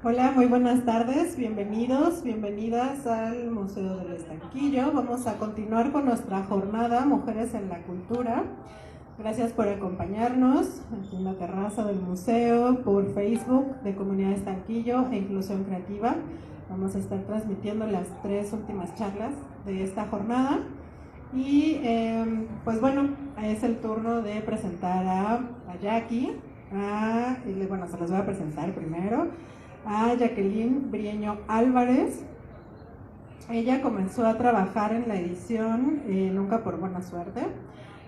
Hola, muy buenas tardes, bienvenidos, bienvenidas al Museo del Estanquillo. Vamos a continuar con nuestra jornada Mujeres en la Cultura. Gracias por acompañarnos aquí en la terraza del museo, por Facebook de Comunidad Estanquillo e Inclusión Creativa. Vamos a estar transmitiendo las tres últimas charlas de esta jornada. Y pues bueno, es el turno de presentar a Jackie. Bueno, se las voy a presentar primero a Jacqueline Brieño Álvarez. Ella comenzó a trabajar en la edición nunca por buena suerte,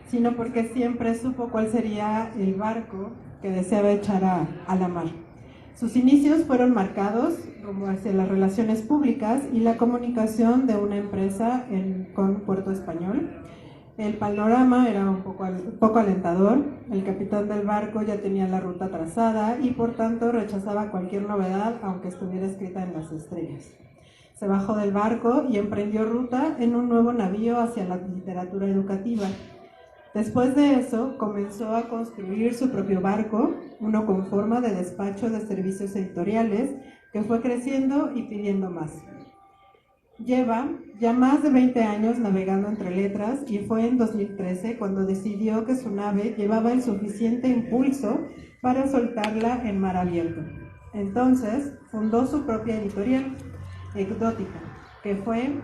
sino porque siempre supo cuál sería el barco que deseaba echar a la mar. Sus inicios fueron marcados como hacia las relaciones públicas y la comunicación de una empresa con Puerto Español. El panorama era un poco alentador. El capitán del barco ya tenía la ruta trazada y por tanto rechazaba cualquier novedad aunque estuviera escrita en las estrellas. Se bajó del barco y emprendió ruta en un nuevo navío hacia la literatura educativa. Después de eso, comenzó a construir su propio barco, uno con forma de despacho de servicios editoriales, que fue creciendo y pidiendo más. Lleva ya más de 20 años navegando entre letras y fue en 2013 cuando decidió que su nave llevaba el suficiente impulso para soltarla en mar abierto. Entonces fundó su propia editorial, Ecdótica, que fue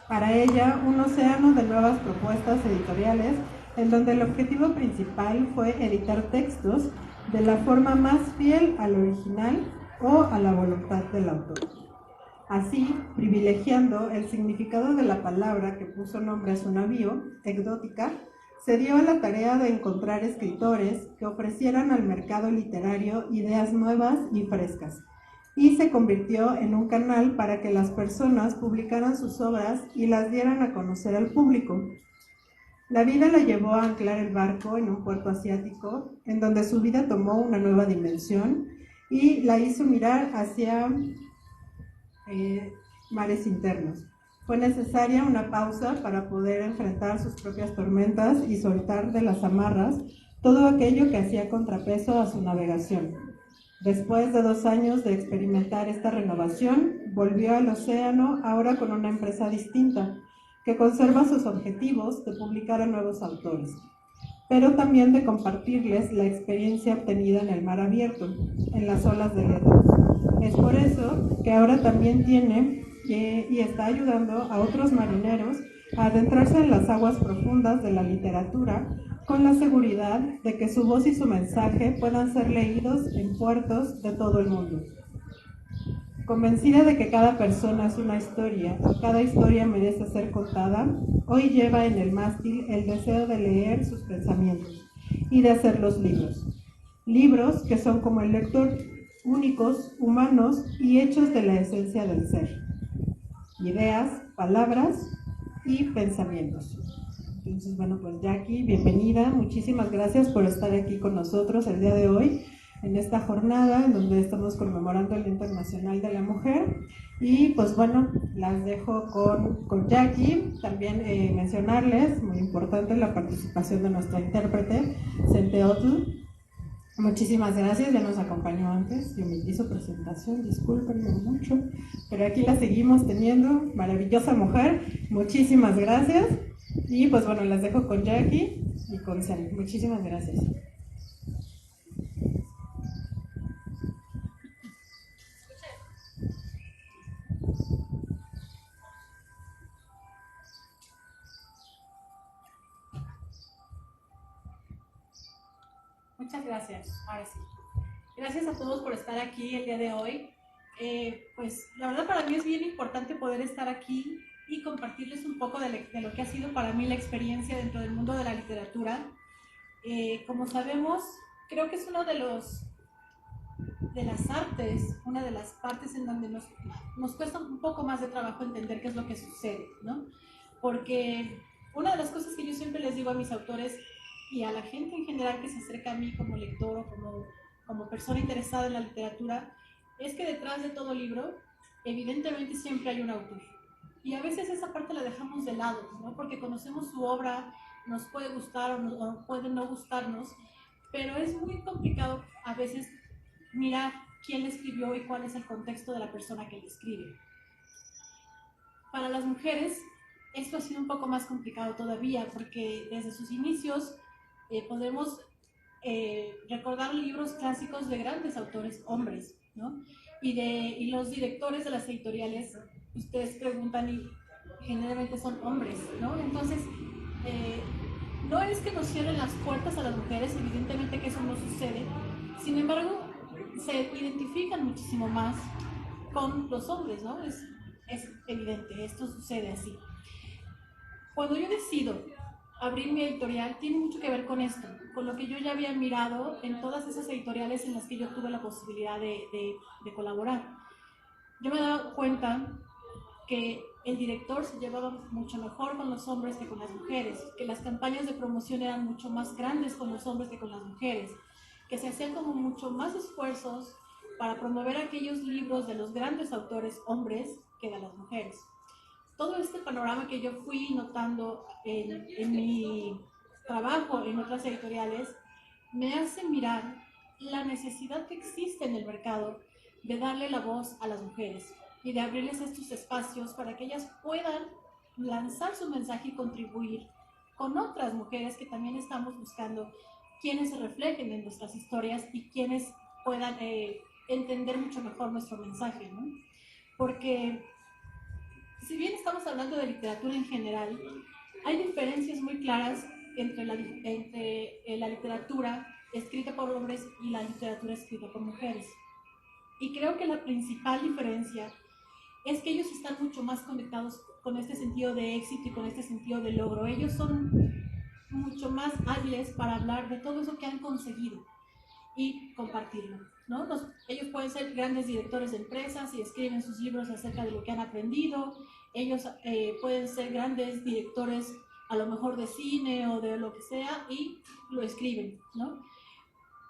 para ella un océano de nuevas propuestas editoriales en donde el objetivo principal fue editar textos de la forma más fiel al original o a la voluntad del autor. Así, privilegiando el significado de la palabra que puso nombre a su navío, Ecdótica, se dio a la tarea de encontrar escritores que ofrecieran al mercado literario ideas nuevas y frescas, y se convirtió en un canal para que las personas publicaran sus obras y las dieran a conocer al público. La vida la llevó a anclar el barco en un puerto asiático, en donde su vida tomó una nueva dimensión y la hizo mirar hacia mares internos. Fue necesaria una pausa para poder enfrentar sus propias tormentas y soltar de las amarras todo aquello que hacía contrapeso a su navegación. Después de 2 años de experimentar esta renovación, volvió al océano ahora con una empresa distinta, que conserva sus objetivos de publicar a nuevos autores, pero también de compartirles la experiencia obtenida en el mar abierto, en las olas de letras. Es por eso que ahora también tiene y está ayudando a otros marineros a adentrarse en las aguas profundas de la literatura con la seguridad de que su voz y su mensaje puedan ser leídos en puertos de todo el mundo. Convencida de que cada persona es una historia y cada historia merece ser contada, hoy lleva en el mástil el deseo de leer sus pensamientos y de hacerlos libros. Libros que son como el lector, únicos, humanos y hechos de la esencia del ser. Ideas, palabras y pensamientos. Entonces, bueno, pues Jackie, bienvenida. Muchísimas gracias por estar aquí con nosotros el día de hoy en esta jornada en donde estamos conmemorando el Día Internacional de la Mujer. Y pues bueno, las dejo con Jackie. También mencionarles, muy importante, la participación de nuestra intérprete, Centeotl. Muchísimas gracias, ya nos acompañó antes, yo me hizo presentación, discúlpenme mucho, pero aquí la seguimos teniendo, maravillosa mujer, muchísimas gracias. Y pues bueno, las dejo con Jackie y con Sam. Muchísimas gracias. Muchas gracias. Ahora sí. Gracias a todos por estar aquí el día de hoy. Pues la verdad para mí es bien importante poder estar aquí y compartirles un poco de lo que ha sido para mí la experiencia dentro del mundo de la literatura. Como sabemos, creo que es uno de las artes, una de las partes en donde nos cuesta un poco más de trabajo entender qué es lo que sucede, ¿no? Porque una de las cosas que yo siempre les digo a mis autores y a la gente en general que se acerca a mí como lector o como persona interesada en la literatura es que detrás de todo libro evidentemente siempre hay un autor y a veces esa parte la dejamos de lado, ¿no? Porque conocemos su obra, nos puede gustar o puede no gustarnos, pero es muy complicado a veces mirar quién le escribió y cuál es el contexto de la persona que le escribe. Para las mujeres esto ha sido un poco más complicado todavía, porque desde sus inicios podemos recordar libros clásicos de grandes autores hombres, ¿no? Y los directores de las editoriales, ustedes preguntan y generalmente son hombres, ¿no? Entonces, no es que nos cierren las puertas a las mujeres, evidentemente que eso no sucede, sin embargo, se identifican muchísimo más con los hombres, ¿no? Es evidente, esto sucede así. Cuando yo decido abrir mi editorial, tiene mucho que ver con esto, con lo que yo ya había mirado en todas esas editoriales en las que yo tuve la posibilidad de colaborar. Yo me he dado cuenta que el director se llevaba mucho mejor con los hombres que con las mujeres, que las campañas de promoción eran mucho más grandes con los hombres que con las mujeres, que se hacían como mucho más esfuerzos para promover aquellos libros de los grandes autores hombres que de las mujeres. Todo este panorama que yo fui notando en mi trabajo en otras editoriales me hace mirar la necesidad que existe en el mercado de darle la voz a las mujeres y de abrirles estos espacios para que ellas puedan lanzar su mensaje y contribuir con otras mujeres que también estamos buscando quienes se reflejen en nuestras historias y quienes puedan entender mucho mejor nuestro mensaje, ¿no? Porque si bien estamos hablando de literatura en general, hay diferencias muy claras entre la literatura escrita por hombres y la literatura escrita por mujeres. Y creo que la principal diferencia es que ellos están mucho más conectados con este sentido de éxito y con este sentido de logro. Ellos son mucho más hábiles para hablar de todo eso que han conseguido y compartirlo, ¿no? Ellos pueden ser grandes directores de empresas y escriben sus libros acerca de lo que han aprendido. Ellos pueden ser grandes directores a lo mejor de cine o de lo que sea y lo escriben, ¿no?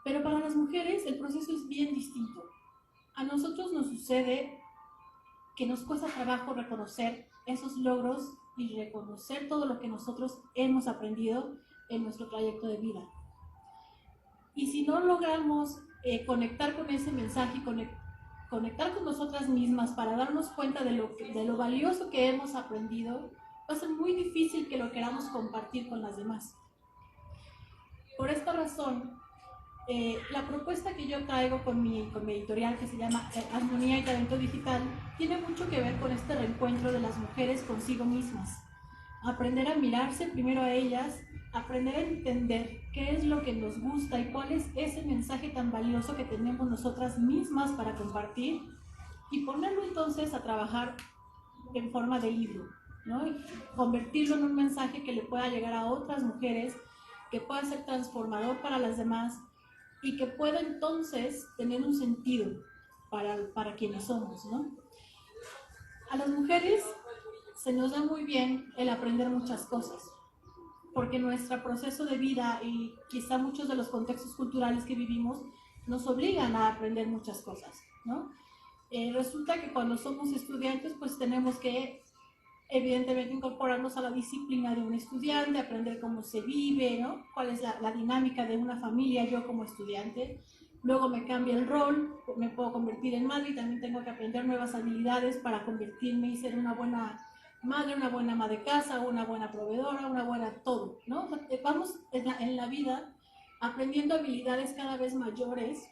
Pero para las mujeres el proceso es bien distinto. A nosotros nos sucede que nos cuesta trabajo reconocer esos logros y reconocer todo lo que nosotros hemos aprendido en nuestro trayecto de vida. Y si no logramos conectar con ese mensaje y conectar con nosotras mismas para darnos cuenta de lo valioso que hemos aprendido, va a ser muy difícil que lo queramos compartir con las demás. Por esta razón, la propuesta que yo traigo con mi editorial, que se llama Armonía y Talento Digital, tiene mucho que ver con este reencuentro de las mujeres consigo mismas. Aprender a mirarse primero a ellas, aprender a entender qué es lo que nos gusta y cuál es ese mensaje tan valioso que tenemos nosotras mismas para compartir y ponerlo entonces a trabajar en forma de libro, ¿no? Y convertirlo en un mensaje que le pueda llegar a otras mujeres, que pueda ser transformador para las demás y que pueda entonces tener un sentido para quienes somos, ¿no? A las mujeres se nos da muy bien el aprender muchas cosas, porque nuestro proceso de vida y quizá muchos de los contextos culturales que vivimos nos obligan a aprender muchas cosas, ¿no? Resulta que cuando somos estudiantes pues tenemos que evidentemente incorporarnos a la disciplina de un estudiante, aprender cómo se vive, ¿no? Cuál es la dinámica de una familia yo como estudiante. Luego me cambia el rol, me puedo convertir en madre y también tengo que aprender nuevas habilidades para convertirme y ser una buena madre, una buena ama de casa, una buena proveedora, una buena todo, ¿no? Vamos en la vida aprendiendo habilidades cada vez mayores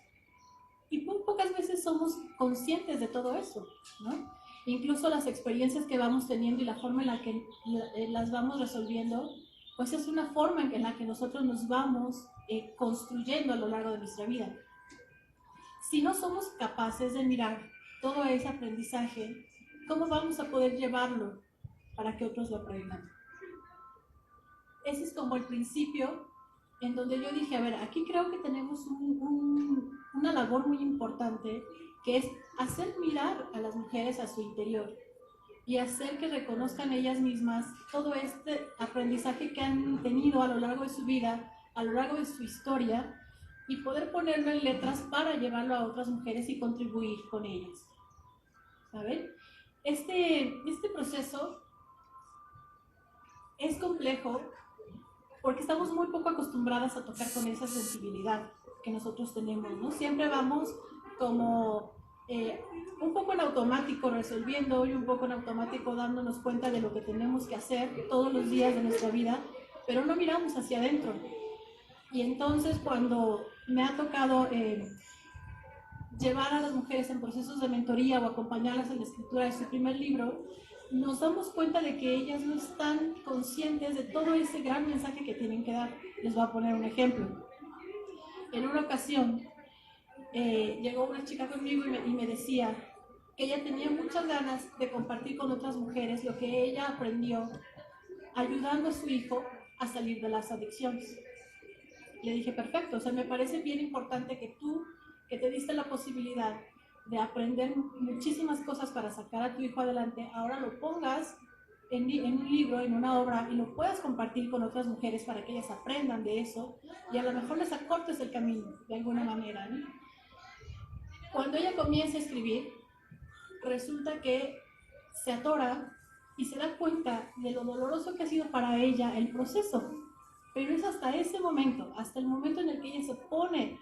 y muy pocas veces somos conscientes de todo eso, ¿no? Incluso las experiencias que vamos teniendo y la forma en la que las vamos resolviendo, pues es una forma en la que nosotros nos vamos construyendo a lo largo de nuestra vida. Si no somos capaces de mirar todo ese aprendizaje, ¿cómo vamos a poder llevarlo para que otros lo aprendan? Ese es como el principio en donde yo dije, a ver, aquí creo que tenemos una labor muy importante, que es hacer mirar a las mujeres a su interior y hacer que reconozcan ellas mismas todo este aprendizaje que han tenido a lo largo de su vida, a lo largo de su historia, y poder ponerlo en letras para llevarlo a otras mujeres y contribuir con ellas. ¿Saben? Este proceso es complejo porque estamos muy poco acostumbradas a tocar con esa sensibilidad que nosotros tenemos, ¿no? Siempre vamos como un poco en automático resolviendo y un poco en automático dándonos cuenta de lo que tenemos que hacer todos los días de nuestra vida, pero no miramos hacia adentro. Y entonces cuando me ha tocado llevar a las mujeres en procesos de mentoría o acompañarlas en la escritura de su primer libro, nos damos cuenta de que ellas no están conscientes de todo ese gran mensaje que tienen que dar. Les voy a poner un ejemplo. En una ocasión llegó una chica conmigo y me decía que ella tenía muchas ganas de compartir con otras mujeres lo que ella aprendió ayudando a su hijo a salir de las adicciones. Le dije, perfecto, o sea, me parece bien importante que tú, que te diste la posibilidad de aprender muchísimas cosas para sacar a tu hijo adelante, ahora lo pongas en un libro, en una obra, y lo puedas compartir con otras mujeres para que ellas aprendan de eso y a lo mejor les acortes el camino de alguna manera, ¿no? Cuando ella comienza a escribir, resulta que se atora y se da cuenta de lo doloroso que ha sido para ella el proceso. Pero es hasta ese momento, hasta el momento en el que ella se pone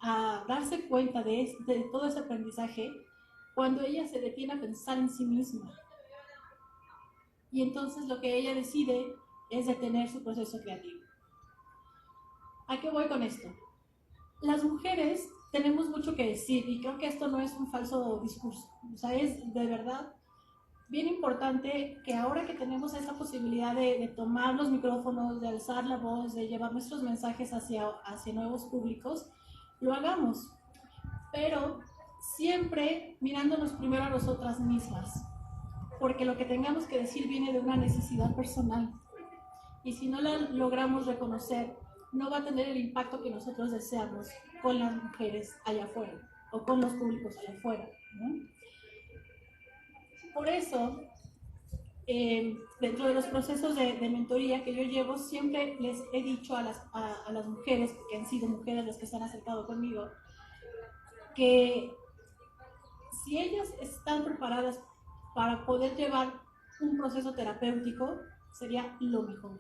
a darse cuenta de todo ese aprendizaje, cuando ella se detiene a pensar en sí misma. Y entonces lo que ella decide es detener su proceso creativo. ¿A qué voy con esto? Las mujeres tenemos mucho que decir y creo que esto no es un falso discurso. O sea, es de verdad bien importante que ahora que tenemos esa posibilidad de tomar los micrófonos, de alzar la voz, de llevar nuestros mensajes hacia nuevos públicos, lo hagamos, pero siempre mirándonos primero a nosotras mismas, porque lo que tengamos que decir viene de una necesidad personal y si no la logramos reconocer, no va a tener el impacto que nosotros deseamos con las mujeres allá afuera o con los públicos allá afuera, ¿no? Por eso, dentro de los procesos de mentoría que yo llevo, siempre les he dicho a las mujeres, que han sido mujeres las que se han acercado conmigo, que si ellas están preparadas para poder llevar un proceso terapéutico, sería lo mejor,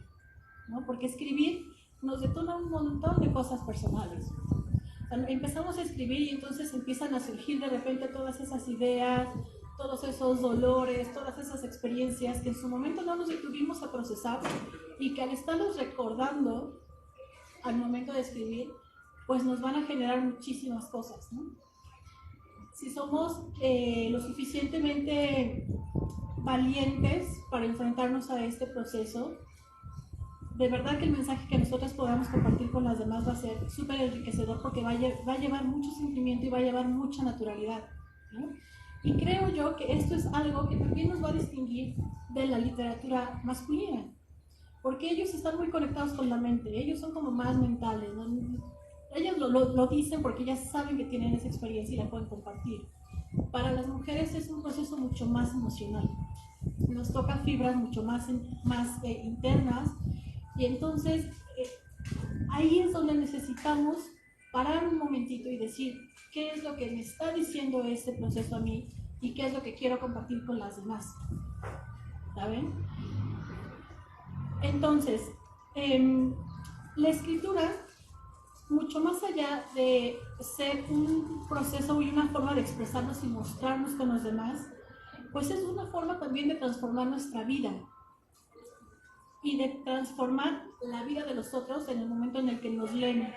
¿no? Porque escribir nos detona un montón de cosas personales. O sea, empezamos a escribir y entonces empiezan a surgir de repente todas esas ideas, todos esos dolores, todas esas experiencias que en su momento no nos detuvimos a procesar y que al estarlos recordando al momento de escribir, pues nos van a generar muchísimas cosas, ¿no? Si somos lo suficientemente valientes para enfrentarnos a este proceso, de verdad que el mensaje que nosotros podamos compartir con las demás va a ser súper enriquecedor porque va a llevar mucho sentimiento y va a llevar mucha naturalidad, ¿no? Y creo yo que esto es algo que también nos va a distinguir de la literatura masculina, porque ellos están muy conectados con la mente, ellos son como más mentales, ¿no? Ellas lo dicen porque ellas saben que tienen esa experiencia y la pueden compartir. Para las mujeres es un proceso mucho más emocional, nos toca fibras mucho más internas y entonces ahí es donde necesitamos parar un momentito y decir qué es lo que me está diciendo este proceso a mí y qué es lo que quiero compartir con las demás, ¿saben? Entonces, la escritura, mucho más allá de ser un proceso y una forma de expresarnos y mostrarnos con los demás, pues es una forma también de transformar nuestra vida y de transformar la vida de los otros en el momento en el que nos leen.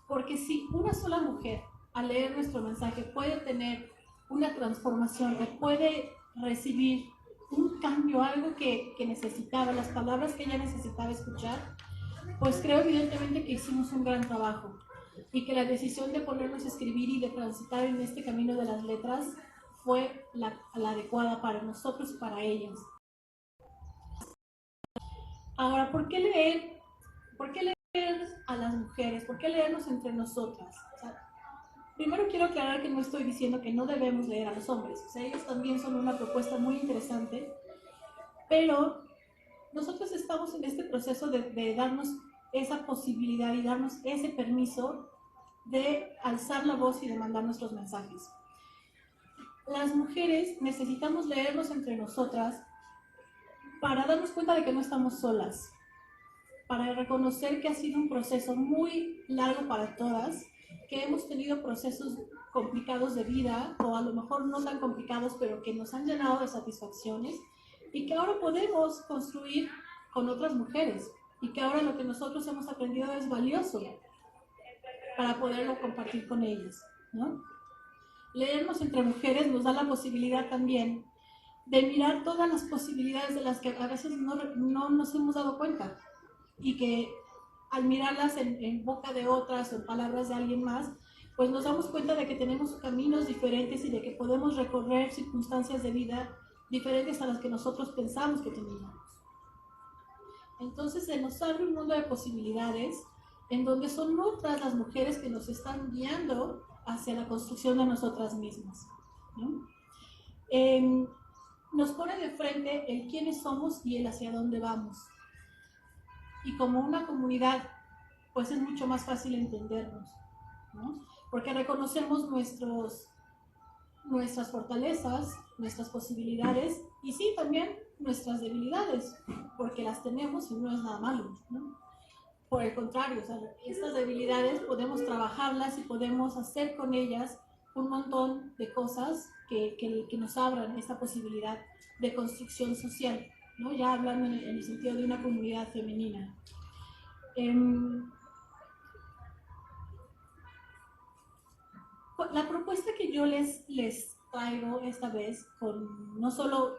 Porque si una sola mujer al leer nuestro mensaje puede tener una transformación, puede recibir un cambio, algo que necesitaba, las palabras que ella necesitaba escuchar, pues creo evidentemente que hicimos un gran trabajo y que la decisión de ponernos a escribir y de transitar en este camino de las letras fue la adecuada para nosotros y para ellas. Ahora, ¿por qué leer? ¿Por qué leer a las mujeres? ¿Por qué leernos entre nosotras? O sea, primero quiero aclarar que no estoy diciendo que no debemos leer a los hombres. O sea, ellos también son una propuesta muy interesante, pero nosotros estamos en este proceso de darnos esa posibilidad y darnos ese permiso de alzar la voz y de mandar nuestros mensajes. Las mujeres necesitamos leernos entre nosotras para darnos cuenta de que no estamos solas, para reconocer que ha sido un proceso muy largo para todas, que hemos tenido procesos complicados de vida, o a lo mejor no tan complicados, pero que nos han llenado de satisfacciones y que ahora podemos construir con otras mujeres, y que ahora lo que nosotros hemos aprendido es valioso para poderlo compartir con ellas, ¿no? Leernos entre mujeres nos da la posibilidad también de mirar todas las posibilidades de las que a veces no nos hemos dado cuenta, y que al mirarlas en boca de otras o en palabras de alguien más, pues nos damos cuenta de que tenemos caminos diferentes y de que podemos recorrer circunstancias de vida diferentes a las que nosotros pensamos que teníamos. Entonces se nos abre un mundo de posibilidades en donde son otras las mujeres que nos están guiando hacia la construcción de nosotras mismas, ¿no? Nos pone de frente el quiénes somos y el hacia dónde vamos. Y como una comunidad, pues es mucho más fácil entendernos, ¿no? Porque reconocemos nuestras fortalezas, nuestras posibilidades y sí, también nuestras debilidades, porque las tenemos y no es nada malo, ¿no? Por el contrario, o sea, estas debilidades podemos trabajarlas y podemos hacer con ellas un montón de cosas que nos abran esta posibilidad de construcción social, ¿no? Ya hablando en el sentido de una comunidad femenina. La propuesta que yo les traigo esta vez, con, no solo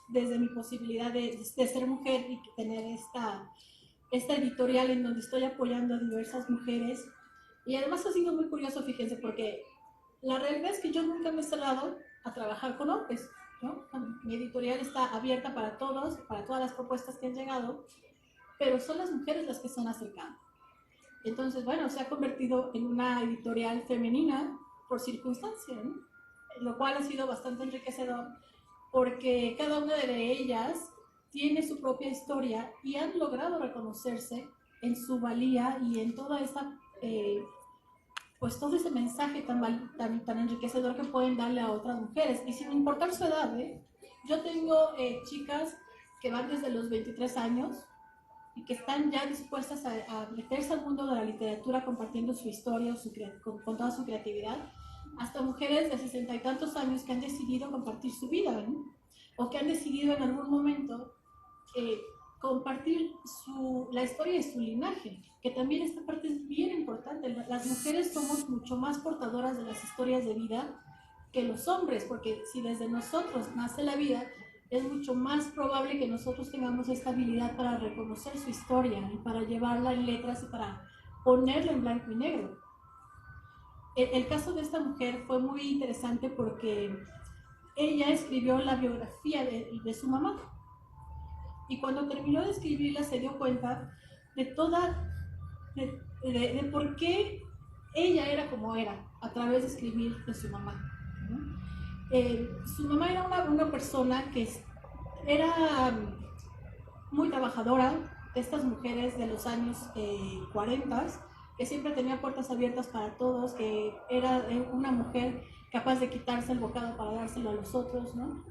desde mi posibilidad de ser mujer y tener esta editorial en donde estoy apoyando a diversas mujeres, y además ha sido muy curioso, fíjense, porque la realidad es que yo nunca me he cerrado a trabajar con hombres, ¿no? Mi editorial está abierta para todos, para todas las propuestas que han llegado, pero son las mujeres las que se han acercado. Entonces, bueno, se ha convertido en una editorial femenina por circunstancia, ¿no? Lo cual ha sido bastante enriquecedor, porque cada una de ellas tiene su propia historia y han logrado reconocerse en su valía y en toda esta, pues todo ese mensaje tan enriquecedor que pueden darle a otras mujeres, y sin importar su edad, ¿eh? Yo tengo chicas que van desde los 23 años y que están ya dispuestas a meterse al mundo de la literatura compartiendo su historia con toda su creatividad, hasta mujeres de 60 y tantos años que han decidido compartir su vida, ¿no? O que han decidido en algún momento compartir la historia de su linaje, que también esta parte es bien importante. Las mujeres somos mucho más portadoras de las historias de vida que los hombres, porque si desde nosotros nace la vida, es mucho más probable que nosotros tengamos esta habilidad para reconocer su historia y para llevarla en letras y para ponerla en blanco y negro. El caso de esta mujer fue muy interesante porque ella escribió la biografía de su mamá, y cuando terminó de escribirla se dio cuenta de por qué ella era como era a través de escribir de su mamá, ¿no? Su mamá era una persona que era muy trabajadora, de estas mujeres de los años 40, que siempre tenía puertas abiertas para todos, que era una mujer capaz de quitarse el bocado para dárselo a los otros, ¿no?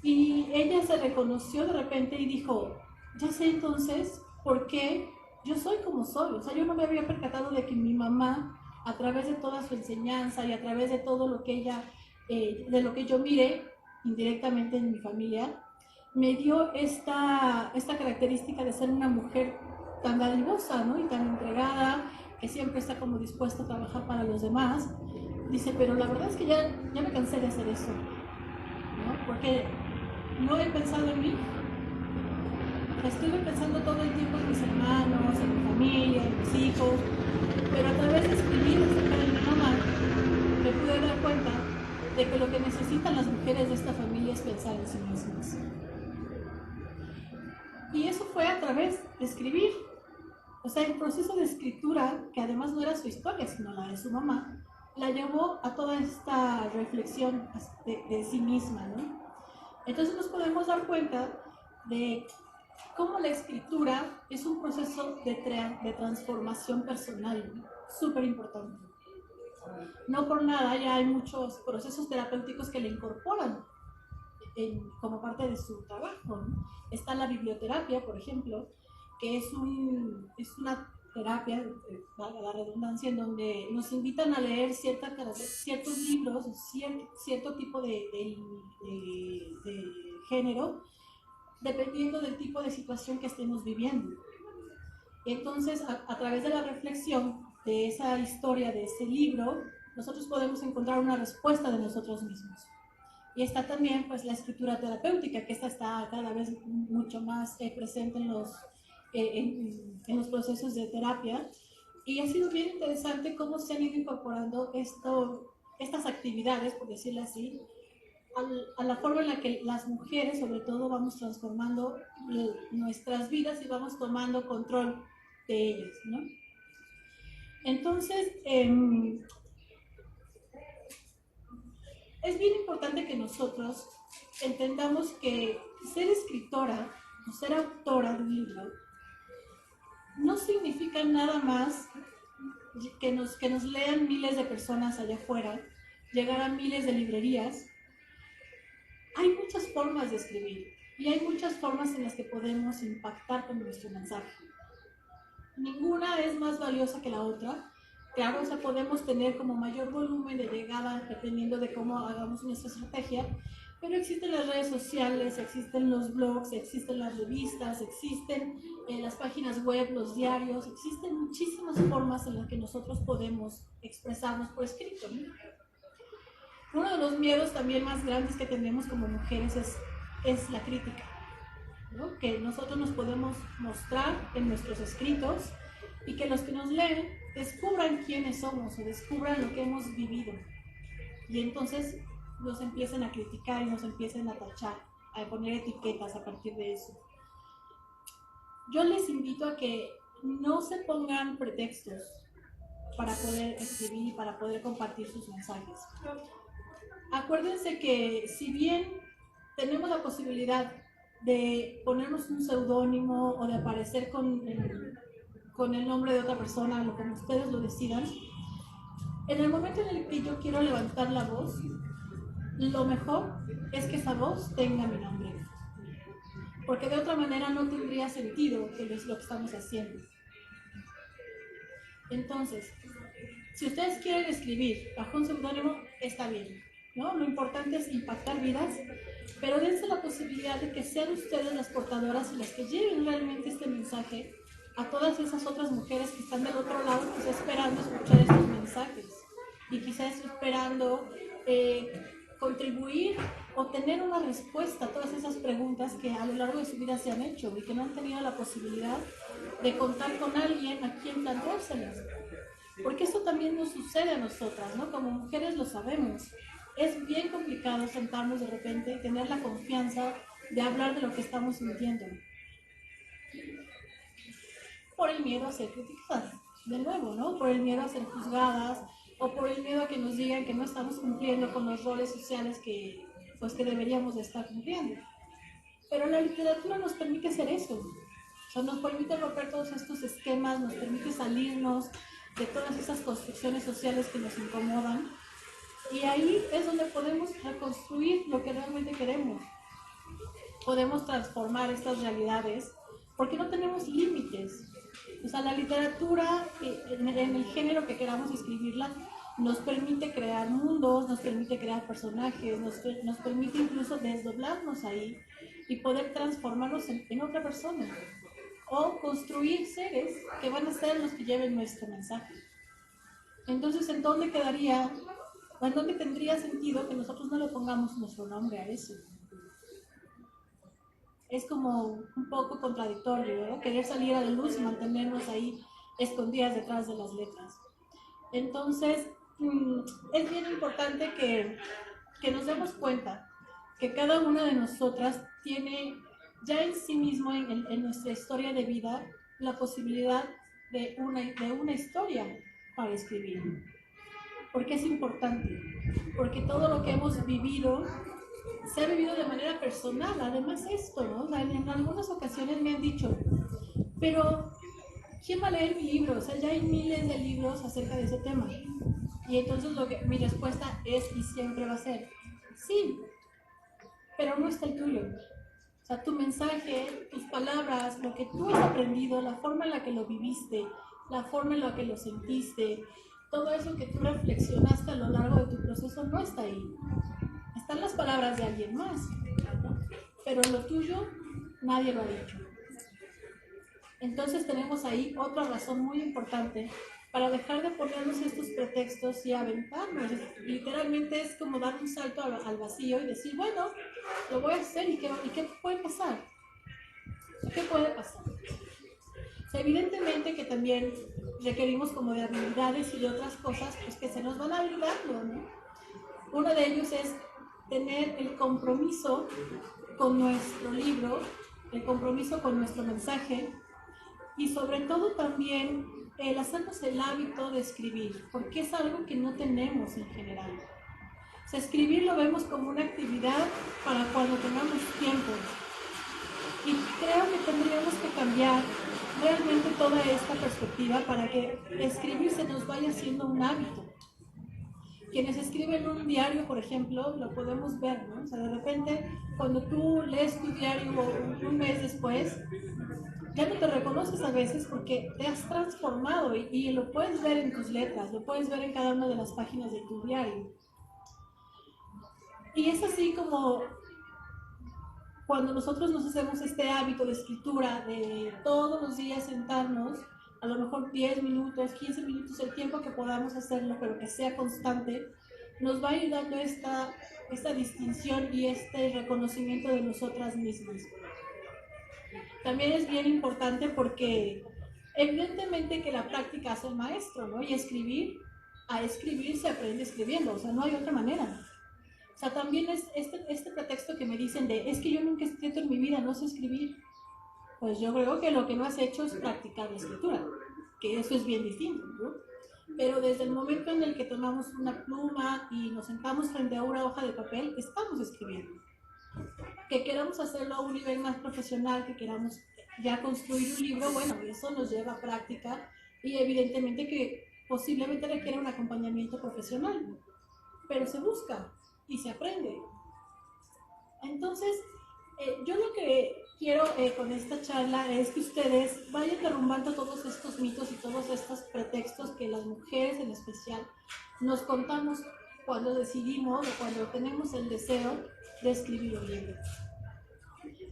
Y ella se reconoció de repente y dijo, ya sé entonces por qué yo soy como soy. O sea, yo no me había percatado de que mi mamá, a través de toda su enseñanza y a través de todo lo que ella, de lo que yo miré indirectamente en mi familia, me dio esta característica de ser una mujer tan dadivosa, ¿no? Y tan entregada, que siempre está como dispuesta a trabajar para los demás. Dice, pero la verdad es que ya me cansé de hacer eso, ¿no? Porque no he pensado en mí. Estuve pensando todo el tiempo en mis hermanos, en mi familia, en mis hijos, pero a través de escribir acerca de mi mamá, me pude dar cuenta de que lo que necesitan las mujeres de esta familia es pensar en sí mismas. Y eso fue a través de escribir. O sea, el proceso de escritura, que además no era su historia, sino la de su mamá, la llevó a toda esta reflexión de sí misma, ¿no? Entonces nos podemos dar cuenta de cómo la escritura es un proceso de transformación personal, ¿no? Súper importante. No por nada ya hay muchos procesos terapéuticos que le incorporan como parte de su trabajo, ¿no? Está la biblioterapia, por ejemplo, que es una terapia, valga la redundancia, en donde nos invitan a leer ciertos libros, cierto tipo de género, dependiendo del tipo de situación que estemos viviendo. Entonces, a través de la reflexión de esa historia, de ese libro, nosotros podemos encontrar una respuesta de nosotros mismos. Y está también pues la escritura terapéutica, que esta está cada vez mucho más presente en los procesos de terapia. Y ha sido bien interesante cómo se han ido incorporando estas actividades, por decirlo así, a la forma en la que las mujeres, sobre todo, vamos transformando nuestras vidas y vamos tomando control de ellas, ¿no? Entonces, es bien importante que nosotros entendamos que ser escritora o ser autora de un libro no significa nada más que nos lean miles de personas allá afuera, llegar a miles de librerías. Hay muchas formas de escribir y hay muchas formas en las que podemos impactar con nuestro mensaje. Ninguna es más valiosa que la otra. Claro, o sea, podemos tener como mayor volumen de llegada dependiendo de cómo hagamos nuestra estrategia, pero existen las redes sociales, existen los blogs, existen las revistas, existen las páginas web, los diarios, existen muchísimas formas en las que nosotros podemos expresarnos por escrito, ¿no? Uno de los miedos también más grandes que tenemos como mujeres es la crítica, ¿no? Que nosotros nos podemos mostrar en nuestros escritos y que los que nos leen descubran quiénes somos o descubran lo que hemos vivido. Y entonces nos empiecen a criticar y nos empiecen a tachar, a poner etiquetas a partir de eso. Yo les invito a que no se pongan pretextos para poder escribir y para poder compartir sus mensajes. Acuérdense que si bien tenemos la posibilidad de ponernos un seudónimo o de aparecer con el nombre de otra persona, lo como ustedes lo decidan, en el momento en el que yo quiero levantar la voz, lo mejor es que esa voz tenga mi nombre, porque de otra manera no tendría sentido que es lo que estamos haciendo. Entonces, si ustedes quieren escribir bajo un seudónimo, está bien, ¿no? Lo importante es impactar vidas, pero dense la posibilidad de que sean ustedes las portadoras y las que lleven realmente este mensaje a todas esas otras mujeres que están del otro lado, quizás esperando escuchar estos mensajes y quizás esperando contribuir o tener una respuesta a todas esas preguntas que a lo largo de su vida se han hecho y que no han tenido la posibilidad de contar con alguien a quien planteárselas. Porque esto también nos sucede a nosotras, ¿no? Como mujeres lo sabemos. Es bien complicado sentarnos de repente y tener la confianza de hablar de lo que estamos sintiendo. Por el miedo a ser criticadas, de nuevo, ¿no? Por el miedo a ser juzgadas o por el miedo a que nos digan que no estamos cumpliendo con los roles sociales que deberíamos de estar cumpliendo. Pero la literatura nos permite hacer eso. O sea, nos permite romper todos estos esquemas, nos permite salirnos de todas esas construcciones sociales que nos incomodan. Y ahí es donde podemos reconstruir lo que realmente queremos. Podemos transformar estas realidades porque no tenemos límites. O sea, la literatura, en el género que queramos escribirla, nos permite crear mundos, nos permite crear personajes, nos permite incluso desdoblarnos ahí y poder transformarnos en otra persona o construir seres que van a ser los que lleven nuestro mensaje. Entonces, ¿en dónde quedaría, o en dónde tendría sentido que nosotros no le pongamos nuestro nombre a eso? Es como un poco contradictorio, ¿no? Querer salir a la luz y mantenernos ahí escondidas detrás de las letras. Entonces, es bien importante que nos demos cuenta que cada una de nosotras tiene ya en sí mismo, en nuestra historia de vida, la posibilidad de una historia para escribir. ¿Por qué es importante? Porque todo lo que hemos vivido se ha vivido de manera personal. Además esto, ¿no? O sea, en algunas ocasiones me han dicho, pero ¿quién va a leer mi libro? O sea, ya hay miles de libros acerca de ese tema. Y entonces mi respuesta es y siempre va a ser, sí, pero no está el tuyo. O sea, tu mensaje, tus palabras, lo que tú has aprendido, la forma en la que lo viviste, la forma en la que lo sentiste, todo eso que tú reflexionaste a lo largo de tu proceso no está ahí. Están las palabras de alguien más, ¿no? Pero lo tuyo nadie lo ha dicho. Entonces tenemos ahí otra razón muy importante para dejar de ponernos estos pretextos y aventarnos. Literalmente es como dar un salto al vacío y decir, bueno, lo voy a hacer y qué puede pasar. ¿Qué puede pasar? O sea, evidentemente que también requerimos como de habilidades y de otras cosas pues que se nos van habilitando, ¿no? Uno de ellos es tener el compromiso con nuestro libro, el compromiso con nuestro mensaje y sobre todo también el hacernos el hábito de escribir, porque es algo que no tenemos en general. O sea, escribir lo vemos como una actividad para cuando tengamos tiempo. Y creo que tendríamos que cambiar realmente toda esta perspectiva para que escribir se nos vaya haciendo un hábito. Quienes escriben un diario, por ejemplo, lo podemos ver, ¿no? O sea, de repente, cuando tú lees tu diario un mes después, ya no te reconoces a veces porque te has transformado y lo puedes ver en tus letras, lo puedes ver en cada una de las páginas de tu diario. Y es así como cuando nosotros nos hacemos este hábito de escritura, de todos los días sentarnos, a lo mejor 10 minutos, 15 minutos, el tiempo que podamos hacerlo, pero que sea constante, nos va ayudando esta distinción y este reconocimiento de nosotras mismas. También es bien importante porque evidentemente que la práctica hace el maestro, ¿no? Y a escribir se aprende escribiendo, o sea, no hay otra manera. O sea, también es este pretexto que me dicen de, es que yo nunca he escrito en mi vida, no sé escribir. Pues yo creo que lo que no has hecho es practicar la escritura, que eso es bien distinto, ¿no? Pero desde el momento en el que tomamos una pluma y nos sentamos frente a una hoja de papel, estamos escribiendo. Que queramos hacerlo a un nivel más profesional, que queramos ya construir un libro, bueno, eso nos lleva a práctica y evidentemente que posiblemente requiere un acompañamiento profesional, pero se busca y se aprende. Entonces, yo lo que quiero con esta charla es que ustedes vayan derrumbando todos estos mitos y todos estos pretextos que las mujeres en especial nos contamos cuando decidimos o cuando tenemos el deseo de escribir un libro.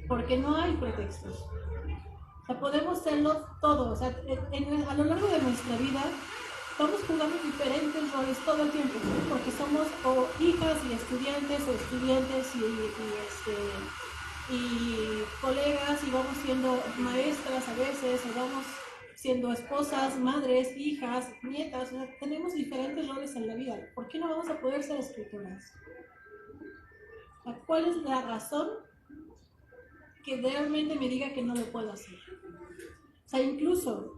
Porque no hay pretextos. O sea, podemos serlo todo. O sea, a lo largo de nuestra vida vamos jugando diferentes roles todo el tiempo, ¿no? Porque somos o hijas y estudiantes o estudiantes y colegas y vamos siendo maestras a veces o vamos siendo esposas, madres, hijas, nietas. O sea, tenemos diferentes roles en la vida. ¿Por qué no vamos a poder ser escritoras? O sea, ¿cuál es la razón que realmente me diga que no lo puedo hacer? O sea, incluso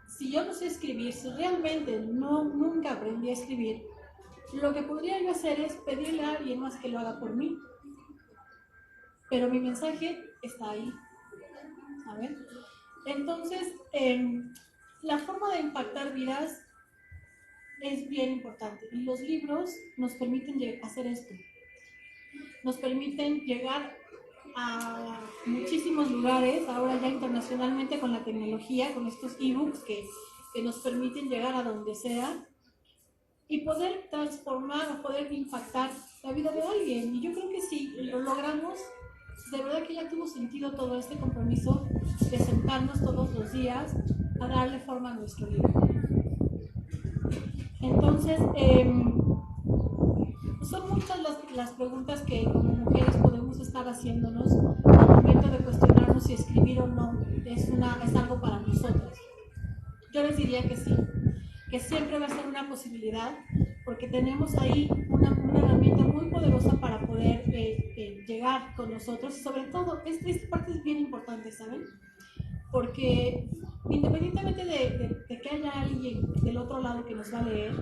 si yo no sé escribir, si realmente nunca aprendí a escribir, lo que podría yo hacer es pedirle a alguien más que lo haga por mí. Pero mi mensaje está ahí, ¿saben? Entonces, la forma de impactar vidas es bien importante. Y los libros nos permiten hacer esto. Nos permiten llegar a muchísimos lugares, ahora ya internacionalmente con la tecnología, con estos ebooks que nos permiten llegar a donde sea y poder transformar o poder impactar la vida de alguien. Y yo creo que si lo logramos, de verdad que ya tuvo sentido todo este compromiso de sentarnos todos los días a darle forma a nuestro libro. Entonces, son muchas las preguntas que como mujeres podemos estar haciéndonos al momento de cuestionarnos si escribir o no es algo para nosotras. Yo les diría que sí, que siempre va a ser una posibilidad, porque tenemos ahí una herramienta muy poderosa para poder llegar con nosotros. Y sobre todo, esta parte es bien importante, ¿saben? Porque independientemente de que haya alguien del otro lado que nos va a leer,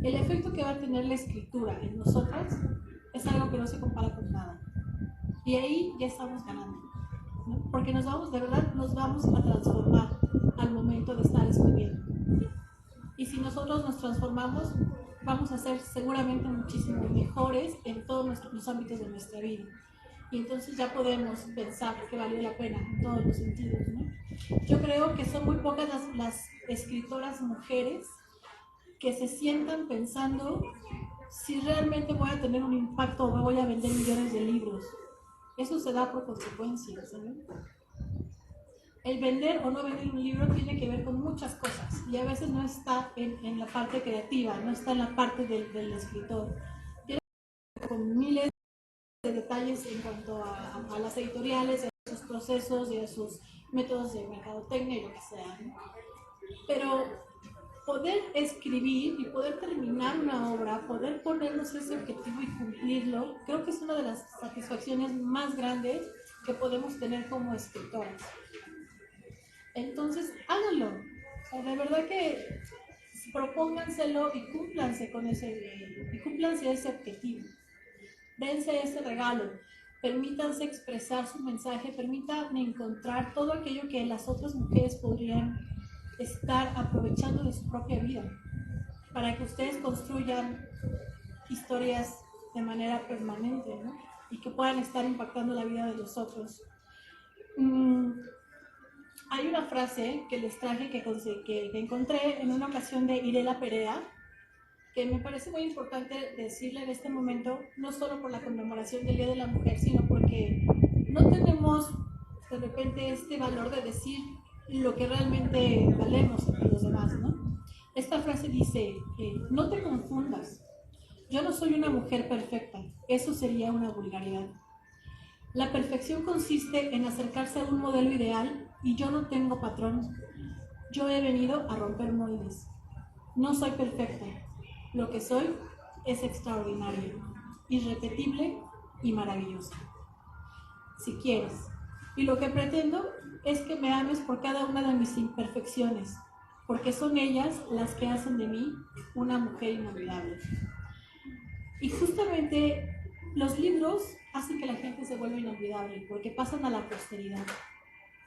el efecto que va a tener la escritura en nosotras es algo que no se compara con nada. Y ahí ya estamos ganando, ¿no? Porque de verdad nos vamos a transformar al momento de estar escribiendo. Y si nosotros nos transformamos, vamos a ser seguramente muchísimo mejores en todos los ámbitos de nuestra vida. y entonces ya podemos pensar que valió la pena en todos los sentidos, ¿no? Yo creo que son muy pocas las escritoras mujeres que se sientan pensando si realmente voy a tener un impacto o me voy a vender millones de libros. Eso se da por consecuencias, ¿saben? El vender o no vender un libro tiene que ver con muchas cosas y a veces no está en la parte creativa, no está en la parte del escritor. Tiene que ver con miles de detalles en cuanto a las editoriales, a sus procesos y a sus métodos de mercadotecnia y lo que sea, ¿no? Pero poder escribir y poder terminar una obra, poder ponernos ese objetivo y cumplirlo, creo que es una de las satisfacciones más grandes que podemos tener como escritoras. Entonces, háganlo. O sea, de verdad que propónganselo y cúmplanse con cúmplanse ese objetivo. Dense ese regalo. Permítanse expresar su mensaje, permítanme encontrar todo aquello que las otras mujeres podrían estar aprovechando de su propia vida, para que ustedes construyan historias de manera permanente, ¿no? Y que puedan estar impactando la vida de los otros. Hay una frase que les traje que encontré en una ocasión de Irela Perea, que me parece muy importante decirle en este momento, no solo por la conmemoración del Día de la Mujer, sino porque no tenemos de repente este valor de decir lo que realmente valemos entre los demás, ¿no? Esta frase dice, no te confundas, yo no soy una mujer perfecta, eso sería una vulgaridad. La perfección consiste en acercarse a un modelo ideal y yo no tengo patrón. Yo he venido a romper moldes. No soy perfecta. Lo que soy es extraordinario, irrepetible y maravilloso. Si quieres. Y lo que pretendo es que me ames por cada una de mis imperfecciones, porque son ellas las que hacen de mí una mujer inolvidable. Y justamente los libros hacen que la gente se vuelva inolvidable, porque pasan a la posteridad.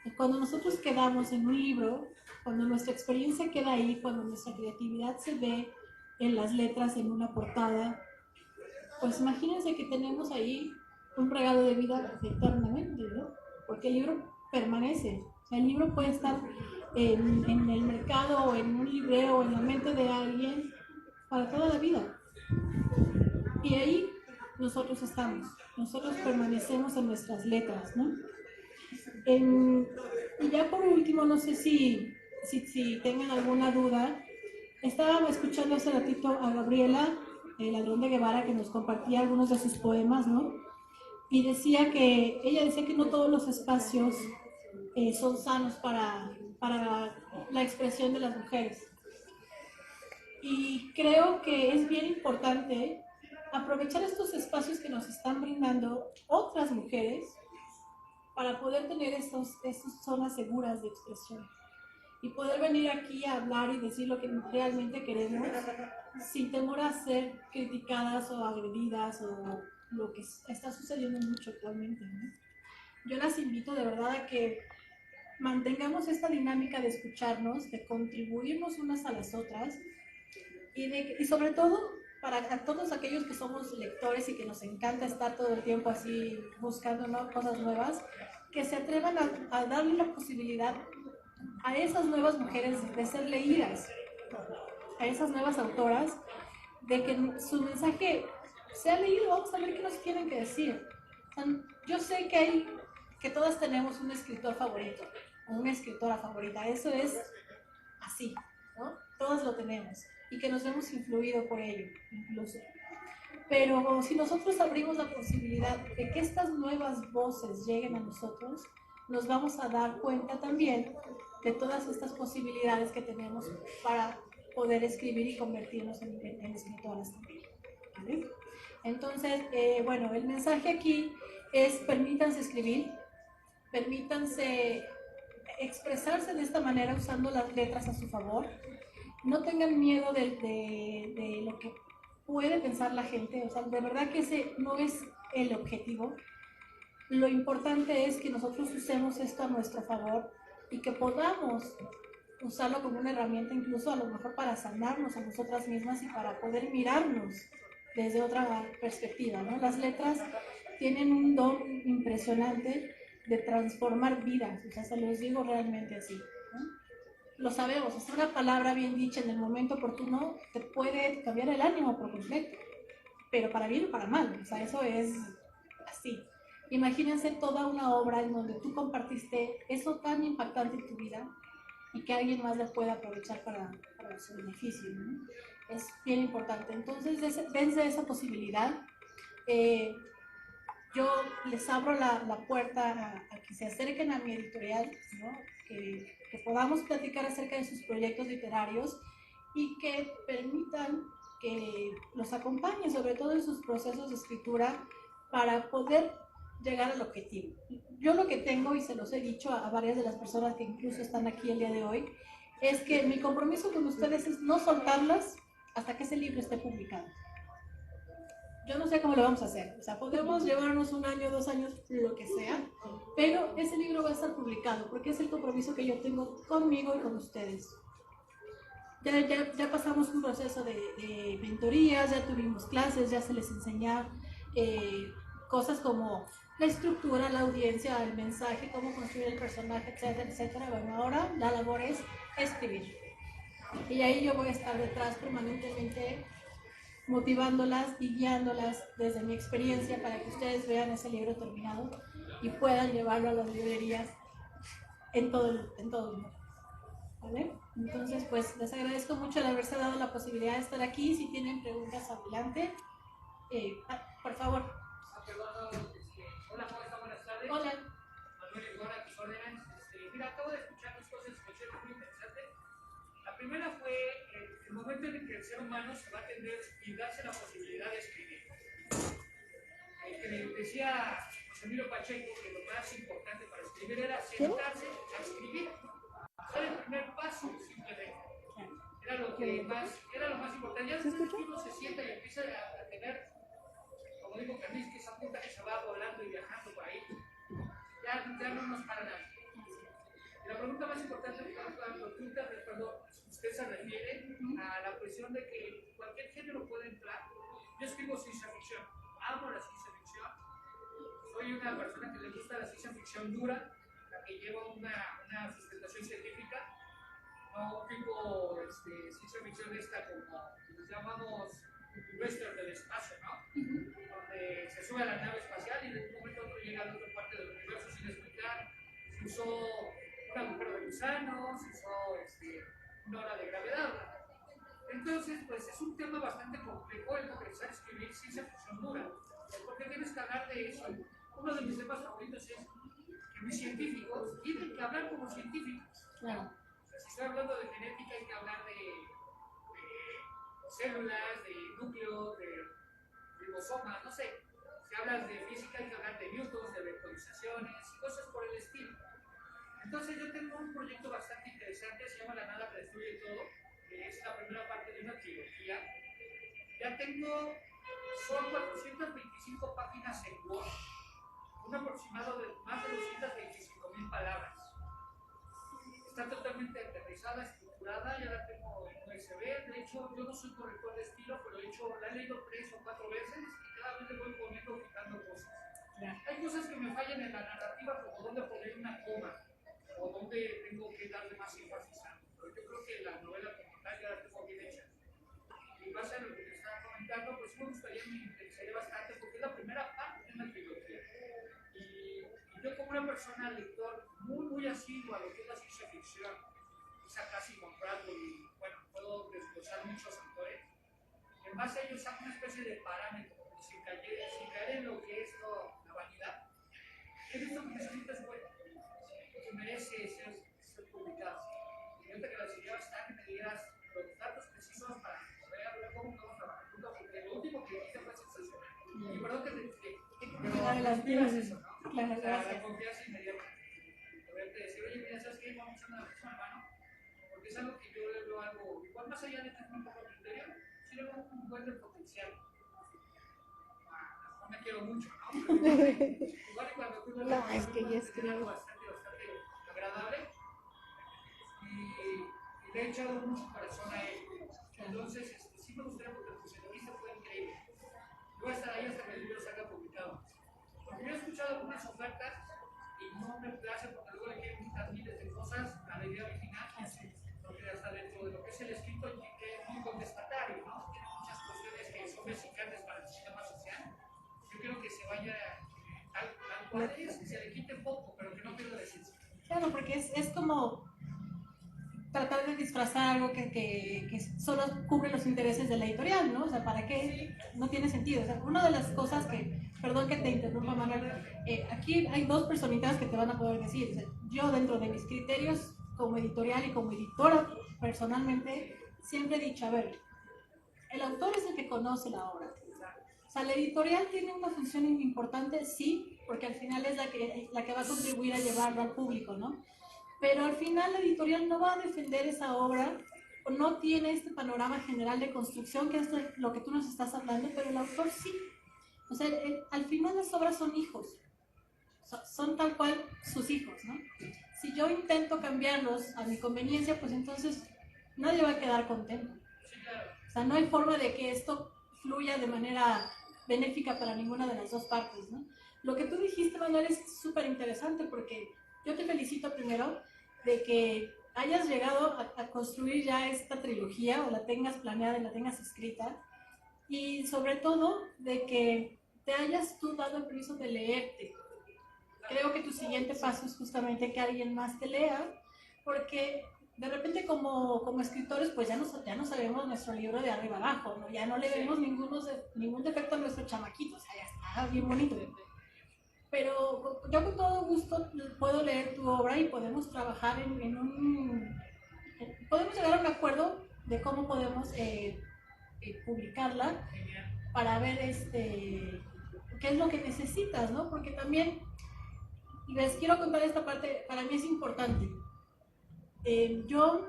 Y cuando nosotros quedamos en un libro, cuando nuestra experiencia queda ahí, cuando nuestra creatividad se ve en las letras, en una portada, pues imagínense que tenemos ahí un regalo de vida eternamente, ¿no? Porque el libro permanece. O sea, el libro puede estar en el mercado o en un librero o en la mente de alguien para toda la vida. Y ahí nosotros estamos, nosotros permanecemos en nuestras letras, ¿no? Y ya por último, no sé si tengan alguna duda, estaba escuchando hace ratito a Gabriela, el Ladrón de Guevara, que nos compartía algunos de sus poemas, ¿no? Y ella decía que no todos los espacios son sanos para la expresión de las mujeres. Y creo que es bien importante aprovechar estos espacios que nos están brindando otras mujeres para poder tener estas zonas seguras de expresión y poder venir aquí a hablar y decir lo que realmente queremos sin temor a ser criticadas o agredidas o lo que está sucediendo mucho actualmente, ¿no? Yo las invito de verdad a que mantengamos esta dinámica de escucharnos, de contribuirnos unas a las otras y sobre todo para todos aquellos que somos lectores y que nos encanta estar todo el tiempo así buscando, ¿no?, cosas nuevas, que se atrevan a darle la posibilidad a esas nuevas mujeres de ser leídas, a esas nuevas autoras, de que su mensaje sea leído. Vamos a ver qué nos tienen que decir. O sea, yo sé que todas tenemos un escritor favorito o una escritora favorita, eso es así, ¿no? Todas lo tenemos y que nos hemos influido por ello, incluso. Pero si nosotros abrimos la posibilidad de que estas nuevas voces lleguen a nosotros, nos vamos a dar cuenta también de todas estas posibilidades que tenemos para poder escribir y convertirnos en escritoras también, ¿vale? Entonces, bueno, el mensaje aquí es: permítanse escribir, permítanse expresarse de esta manera usando las letras a su favor. No tengan miedo de lo que puede pensar la gente. O sea, de verdad que ese no es el objetivo. Lo importante es que nosotros usemos esto a nuestro favor y que podamos usarlo como una herramienta, incluso a lo mejor para sanarnos a nosotras mismas y para poder mirarnos desde otra perspectiva, ¿no? Las letras tienen un don impresionante de transformar vidas, o sea, se los digo realmente así, ¿no? Lo sabemos, es una palabra bien dicha en el momento oportuno, te puede cambiar el ánimo por completo, pero para bien o para mal, o sea, eso es así. Imagínense toda una obra en donde tú compartiste eso tan impactante en tu vida y que alguien más la pueda aprovechar para su beneficio, ¿no? Es bien importante. Entonces, dense esa posibilidad. Eh, yo les abro la puerta a que se acerquen a mi editorial, ¿no? Que podamos platicar acerca de sus proyectos literarios y que permitan que los acompañe, sobre todo en sus procesos de escritura, para poder llegar al objetivo. Yo lo que tengo, y se los he dicho a varias de las personas que incluso están aquí el día de hoy, es que mi compromiso con ustedes es no soltarlas hasta que ese libro esté publicado. Yo no sé cómo lo vamos a hacer, o sea, podemos llevarnos 1 año, 2 años, lo que sea, pero ese libro va a estar publicado porque es el compromiso que yo tengo conmigo y con ustedes. Ya pasamos un proceso de mentorías, ya tuvimos clases, ya se les enseña cosas como la estructura, la audiencia, el mensaje, cómo construir el personaje, etcétera, etcétera. Bueno, ahora la labor es escribir. Y ahí yo voy a estar detrás permanentemente motivándolas y guiándolas desde mi experiencia para que ustedes vean ese libro terminado y puedan llevarlo a las librerías en todo el mundo. ¿Vale? Entonces, pues les agradezco mucho el haberse dado la posibilidad de estar aquí. Si tienen preguntas, adelante. Por favor. Hola, ¿cómo están? Buenas tardes. Hola. Manuel Iguara, a tus órdenes. Mira, acabo de escuchar dos cosas que me muy interesantes. La primera fue el momento en el que el ser humano se va a atender y darse la posibilidad de escribir. Que decía José Emilio Pacheco que lo más importante para escribir era sentarse a escribir. Dar el primer paso, simplemente. Era lo más importante. Ya después uno se sienta y empieza a tener, como digo Carlis, que esa punta que se va volando y viajando por ahí, ya no nos para nada. Y la pregunta más importante, cuando usted se refiere a la cuestión de que cualquier género puede entrar. Yo escribo ciencia ficción, amo la ciencia ficción, soy una persona que le gusta la ciencia ficción dura, la que lleva una sustentación científica, no tipo ciencia ficción esta como les llamamos western del espacio, ¿no? Donde se sube a la nave espacial y de un momento a otro llega a otra parte del universo sin explicar. Se usó un agujero de gusano, se usó una ola de gravedad. Entonces, pues es un tema bastante complejo el comenzar a escribir ciencia ficción dura. ¿Por qué tienes que hablar de eso? Uno de mis temas favoritos es que mis científicos tienen que hablar como científicos. Claro. Si estoy hablando de genética, hay que hablar de células, de núcleo, de ribosomas, no sé. Si hablas de física, hay que hablar de newtons, de vectorizaciones y cosas por el estilo. Entonces yo tengo un proyecto bastante interesante, se llama La nada que destruye todo, que es la primera parte de una trilogía. Ya tengo, son 425 páginas en Word, un aproximado de más de 225,000 palabras. Está totalmente aterrizada, estructurada, ya la tengo en USB. De hecho, yo no soy corrector de estilo, pero la he leído 3 o 4 veces y cada vez le voy poniendo, quitando cosas. Hay cosas que me fallan en la narrativa, como dónde poner una coma o dónde tengo que darle más énfasis a. Pero yo creo que la novela como tal ya la tengo bien hecha. Y base a lo que te estaba comentando, pues me interesaría bastante porque es la primera parte de una trilogía. Y yo como una persona lector muy asiduo a lo que es la ciencia ficción, quizá casi comprado y bueno, puedo desglosar muchos autores, en base a ellos hago una especie de parámetro, sin caer en lo que es la vanidad. He visto que escrito es bueno, que merece ser publicado. Y ahorita que la señora está, que me digas los datos precisos para ver cómo vamos a trabajar, porque lo último que dije fue sensacional. Y perdón que te explique, pero las miras eso, ¿no? Claro, la confianza inmediata. Poderte decir, oye, mira, ¿sabes qué? Vamos a hacer una versión a mano, porque es algo que yo le veo algo, igual más allá de tener un poco de criterio, sí le veo un buen de potencial. No me quiero mucho, ¿no? Igual cuando tú no, es que ya escribo algo bastante agradable y le he echado mucho corazón a él. Entonces, sí me gustaría porque el funcionalista fue increíble. Voy a estar ahí hasta que el libro salga publicado. grandes ofertas y no reemplacen, porque luego le quieren quitar miles de cosas a la idea original. Porque hasta dentro de lo que es el escrito es muy contestatario, ¿no? Tiene muchas cuestiones que son mexicanas para el sistema social. Yo creo que se vaya tal cual es, que se le quite poco, pero que no pierda la esencia. Claro, porque es como tratar de disfrazar algo que solo cubre los intereses de la editorial, ¿no? O sea, ¿para qué? No tiene sentido. O sea, una de las cosas que, perdón que te interrumpa, Manuel, aquí hay dos personitas que te van a poder decir. O sea, yo dentro de mis criterios como editorial y como editora, personalmente, siempre he dicho, a ver, el autor es el que conoce la obra. O sea, la editorial tiene una función importante, sí, porque al final es la que va a contribuir a llevarlo al público, ¿no? Pero al final la editorial no va a defender esa obra, o no tiene este panorama general de construcción, que es lo que tú nos estás hablando, pero el autor sí. O sea, al final las obras son hijos, son tal cual sus hijos, ¿no? Si yo intento cambiarlos a mi conveniencia, pues entonces nadie va a quedar contento. O sea, no hay forma de que esto fluya de manera benéfica para ninguna de las dos partes, ¿no? Lo que tú dijiste, Manuel, es súper interesante porque yo te felicito primero de que hayas llegado a construir ya esta trilogía o la tengas planeada y la tengas escrita, y sobre todo de que te hayas tú dado el permiso de leerte. Creo que tu siguiente paso es justamente que alguien más te lea, porque de repente como escritores pues ya no sabemos nuestro libro de arriba abajo, ¿no? Ya no le vemos ningún defecto a nuestro chamaquito, o sea, ya está bien bonito. Pero yo con todo gusto puedo leer tu obra y podemos trabajar podemos llegar a un acuerdo de cómo podemos publicarla para ver qué es lo que necesitas, ¿no? Porque también les quiero contar esta parte, para mí es importante. Yo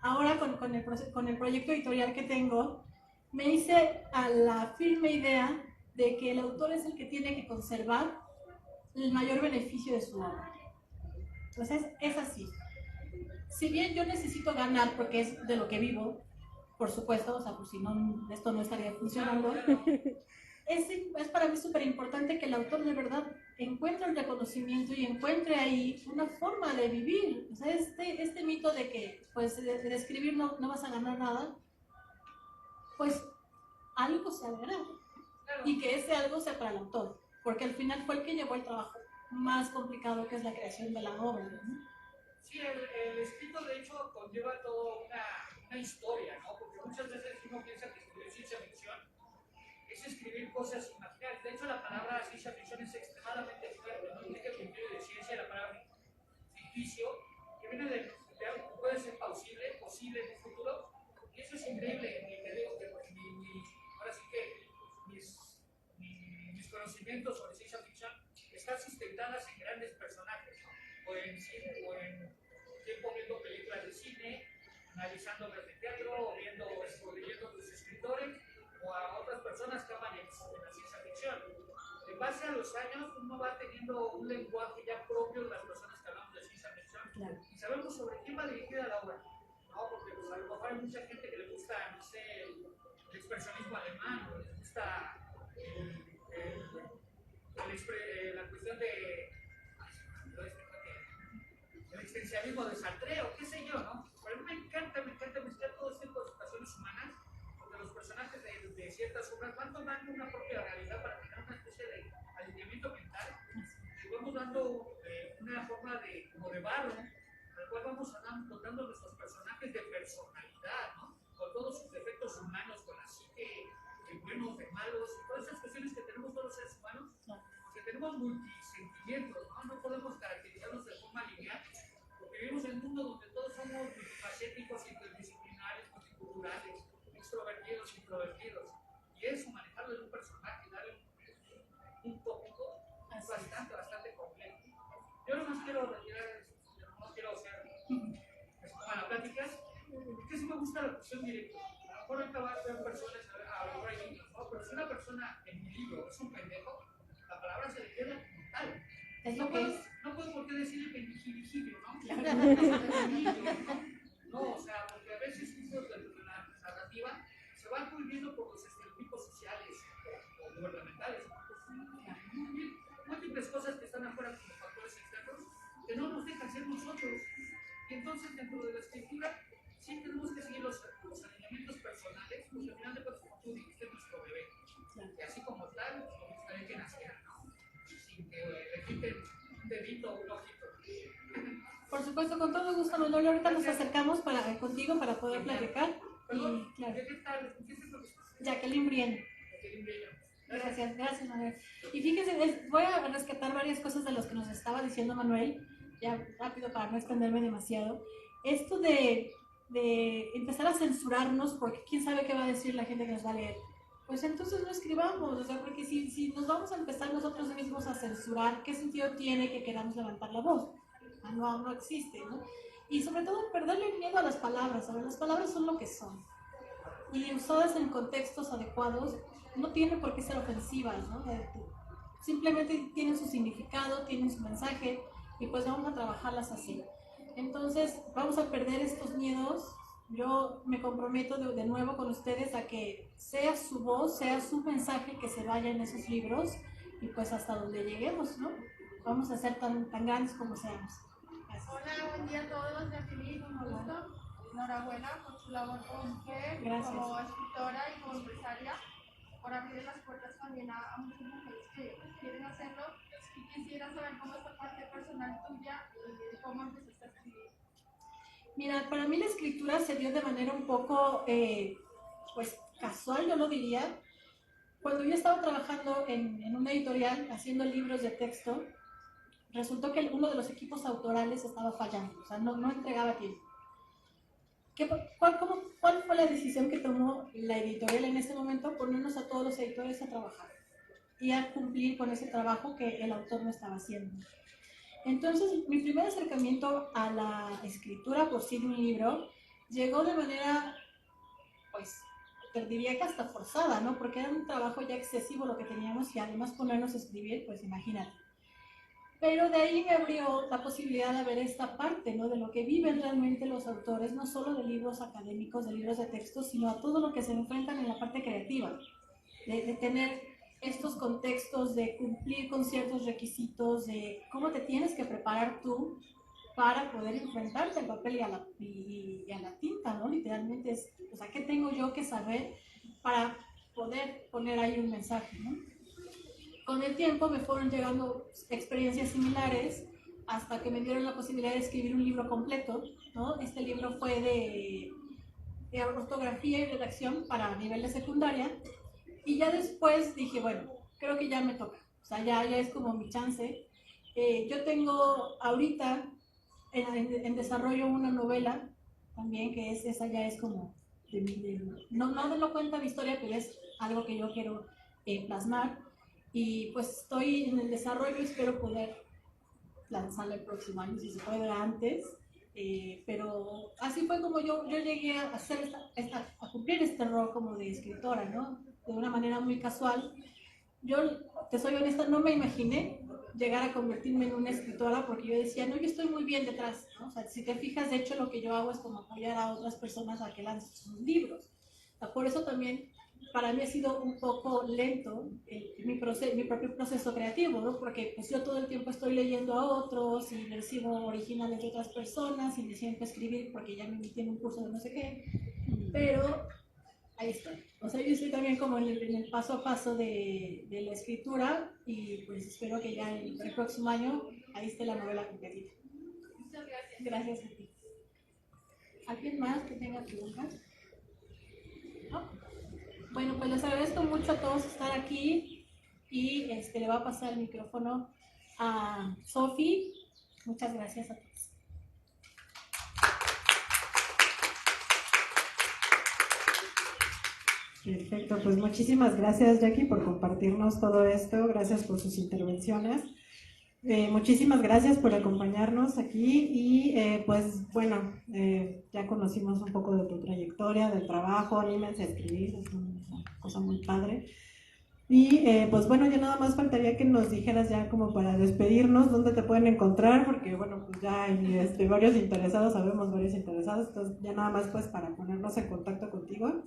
ahora con el proyecto editorial que tengo, me hice a la firme idea de que el autor es el que tiene que conservar el mayor beneficio de su obra. Entonces es así. Si bien yo necesito ganar porque es de lo que vivo, por supuesto, o sea, pues si no, esto no estaría funcionando, es para mí súper importante que el autor de verdad encuentre el reconocimiento y encuentre ahí una forma de vivir. O sea, este mito de que pues de escribir no vas a ganar nada, pues algo se hará y que ese algo sea para el autor, porque al final fue el que llevó el trabajo más complicado, que es la creación de la obra, ¿no? Sí, el escrito de hecho conlleva toda una historia, ¿no? Porque muchas veces uno piensa que escribir ciencia ficción es escribir cosas imaginadas. De hecho, la palabra ciencia ficción es extremadamente fuerte, ¿no? Implica el criterio de ciencia, la palabra ficticio, que viene de algo que puede ser posible en un futuro. Y eso es increíble. Te digo que pues, ahora sí que mis conocimientos sobre ciencia ficción están sustentadas en grandes personajes, ¿no? O en tiempo viendo películas de cine, analizando obras de teatro, o leyendo sus escritores, o a otras personas que aman en la ciencia ficción. En base a los años, uno va teniendo un lenguaje ya propio de las personas que hablamos de ciencia ficción. Claro. Y sabemos sobre quién va dirigida la obra, ¿no? Porque pues, a lo mejor hay mucha gente que le gusta, no sé, el expresionismo alemán, o les gusta la cuestión de el existencialismo de Sartre o qué sé yo, ¿no? Pero a mí me encanta mezclar todo este tipo de situaciones humanas, porque los personajes de ciertas obras van tomando una propia realidad para tener una especie de alineamiento mental, y vamos dando una forma como de barro, al cual vamos dotando nuestros personajes de personalidad, ¿no? Con todos sus defectos humanos, con la psique, de buenos, de malos, y todas esas cuestiones que tenemos todos los seres humanos, porque tenemos multisentimientos, ¿no? No podemos caracterizarnos de forma lineal, porque vivimos en un mundo donde todos somos multifacéticos, interdisciplinares, multiculturales, extrovertidos, introvertidos, y eso, manejarlo en un personaje, darle un tópico, es bastante complejo. Yo no más quiero retirar, no quiero ser a la plática, porque sí me gusta la cuestión directa. A lo mejor ahorita va a ver personas, a lo mejor hay niños, ¿no? Pero si una persona en mi libro es un pendejo, la palabra se le queda como tal. No puedo por qué decirle pendejirijillo, ¿no? No, o sea, porque a veces la narrativa se va volviendo por los estereotipos sociales o gubernamentales. Muy cosas que están afuera como factores externos que no nos dejan ser nosotros. Y entonces dentro de la escritura sí tenemos que seguir los alineamientos personales, porque al final de cuentas, como tú dijiste, nuestro bebé. Y así como tal, nos gustaría que naciera, ¿no? Sin que le quiten un dedito o un ojito. Por supuesto, con todo gusto, Manuel. Ahorita nos acercamos contigo para poder platicar. Perdón, y claro, ¿qué tal? ¿Qué te preocupas? Jacqueline Brieno. Jacqueline Brieno. Gracias, Manuel. Y fíjense, voy a rescatar varias cosas de los que nos estaba diciendo Manuel, ya rápido para no extenderme demasiado. Esto de empezar a censurarnos, porque quién sabe qué va a decir la gente que nos va a leer. Pues entonces no escribamos, o sea, porque si nos vamos a empezar nosotros mismos a censurar, ¿qué sentido tiene que queramos levantar la voz? No existe, ¿no? Y sobre todo perderle miedo a las palabras, ¿sabes? Las palabras son lo que son. Y usadas en contextos adecuados, no tienen por qué ser ofensivas, ¿no? Simplemente tienen su significado, tienen su mensaje, y pues vamos a trabajarlas así. Entonces, vamos a perder estos miedos. Yo me comprometo de nuevo con ustedes a que sea su voz, sea su mensaje que se vaya en esos libros, y pues hasta donde lleguemos, ¿no? Vamos a ser tan grandes como seamos. Gracias. Hola, buen día a todos. Jacqueline, un gusto. Enhorabuena por su labor como mujer, Gracias. como escritora y como empresaria, por abrir las puertas también a muchas mujeres que quieren hacerlo. Y quisiera saber cómo es la parte personal tuya y cómo empezaste a escribir. Mira, para mí la escritura se dio de manera un poco, pues, casual, yo lo diría. Cuando yo estaba trabajando en una editorial haciendo libros de texto, resultó que uno de los equipos autorales estaba fallando, o sea, no entregaba tiempo. ¿Cuál fue la decisión que tomó la editorial en ese momento? Ponernos a todos los editores a trabajar y a cumplir con ese trabajo que el autor no estaba haciendo. Entonces, mi primer acercamiento a la escritura por sí de un libro llegó de manera, pues, te diría que hasta forzada, ¿no? Porque era un trabajo ya excesivo lo que teníamos y además ponernos a escribir, pues imagínate. Pero de ahí me abrió la posibilidad de ver esta parte, ¿no? De lo que viven realmente los autores, no solo de libros académicos, de libros de texto, sino a todo lo que se enfrentan en la parte creativa, de tener estos contextos, de cumplir con ciertos requisitos, de cómo te tienes que preparar tú para poder enfrentarte al papel y a la tinta, ¿no? Literalmente es, o sea, ¿qué tengo yo que saber para poder poner ahí un mensaje, ¿no? Con el tiempo me fueron llegando experiencias similares hasta que me dieron la posibilidad de escribir un libro completo, ¿no? Este libro fue de ortografía y redacción para nivel de secundaria, y ya después dije, bueno, creo que ya me toca, o sea, ya es como mi chance. Yo tengo ahorita en desarrollo una novela también, que esa ya es como, no cuenta mi historia, pero es algo que yo quiero plasmar. Y pues estoy en el desarrollo, espero poder lanzarla el próximo año, si se puede antes. Pero así fue como yo llegué a hacer a cumplir este rol como de escritora, ¿no? De una manera muy casual. Yo, te soy honesta, no me imaginé llegar a convertirme en una escritora, porque yo decía, no, yo estoy muy bien detrás, ¿no? O sea, si te fijas, de hecho lo que yo hago es como apoyar a otras personas a que lancen sus libros. O sea, por eso también para mí ha sido un poco lento mi propio proceso creativo, ¿no? Porque pues yo todo el tiempo estoy leyendo a otros y recibo originales de otras personas y me siento a escribir porque ya me metí en un curso de no sé qué, pero ahí estoy. O sea, yo estoy también como en el paso a paso de la escritura, y pues espero que ya el próximo año ahí esté la novela completita. Muchas gracias. Gracias a ti. ¿Alguien más que tenga preguntas? ¿No? Bueno, pues les agradezco mucho a todos estar aquí, y le va a pasar el micrófono a Sofi. Muchas gracias a todos. Perfecto, pues muchísimas gracias, Jackie, por compartirnos todo esto. Gracias por sus intervenciones. Muchísimas gracias por acompañarnos aquí, y pues bueno, ya conocimos un poco de tu trayectoria, del trabajo. Anímense a escribir, es una cosa muy padre. Y pues bueno, ya nada más faltaría que nos dijeras, ya como para despedirnos, dónde te pueden encontrar, porque bueno, pues ya hay varios interesados, sabemos varios interesados, entonces ya nada más pues para ponernos en contacto contigo.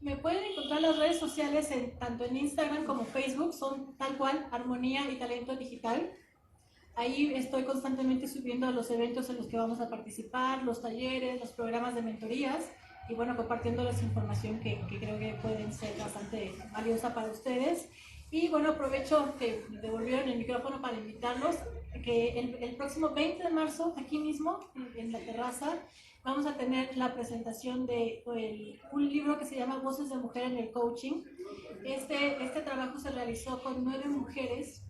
me pueden encontrar las redes sociales tanto en Instagram como Facebook, son tal cual, Armonía y Talento Digital. Ahí estoy constantemente subiendo los eventos en los que vamos a participar, los talleres, los programas de mentorías y bueno, compartiéndoles información que creo que pueden ser bastante valiosa para ustedes. Y bueno, aprovecho que me devolvieron el micrófono para invitarlos que el próximo 20 de marzo, aquí mismo, en la terraza, vamos a tener la presentación de un libro que se llama Voces de Mujer en el Coaching. Este trabajo se realizó con 9 mujeres.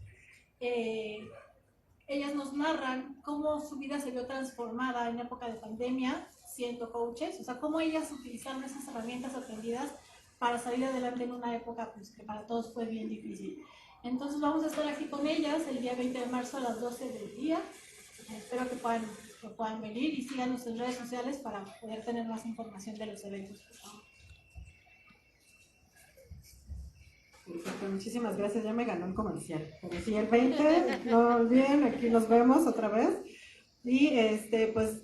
Ellas nos narran cómo su vida se vio transformada en época de pandemia siendo coaches, o sea, cómo ellas utilizaron esas herramientas aprendidas para salir adelante en una época pues, que para todos fue bien difícil. Entonces vamos a estar aquí con ellas el día 20 de marzo a las 12 del día. Espero que puedan venir y sigan nuestras redes sociales para poder tener más información de los eventos. Perfecto, muchísimas gracias, ya me ganó el comercial. Pero sí, el 20, no olviden, aquí nos vemos otra vez. Y pues,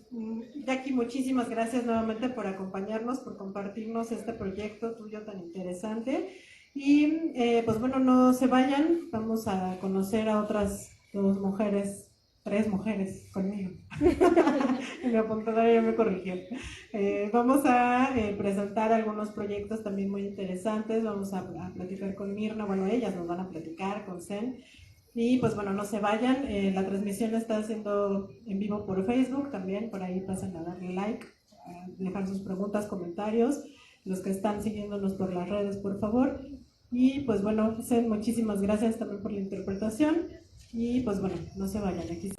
Jackie, muchísimas gracias nuevamente por acompañarnos, por compartirnos este proyecto tuyo tan interesante. Y pues bueno, no se vayan, vamos a conocer a otras 2 mujeres, 3 mujeres conmigo. Mi apuntadora ya me corrigió. Vamos a presentar algunos proyectos también muy interesantes, vamos a platicar con Mirna, bueno, ellas nos van a platicar con Zen. Y pues bueno, no se vayan, la transmisión está haciendo en vivo por Facebook, también por ahí pasen a darle like, a dejar sus preguntas, comentarios, los que están siguiéndonos por las redes, por favor. Y pues bueno, Zen, muchísimas gracias también por la interpretación y pues bueno, no se vayan, aquí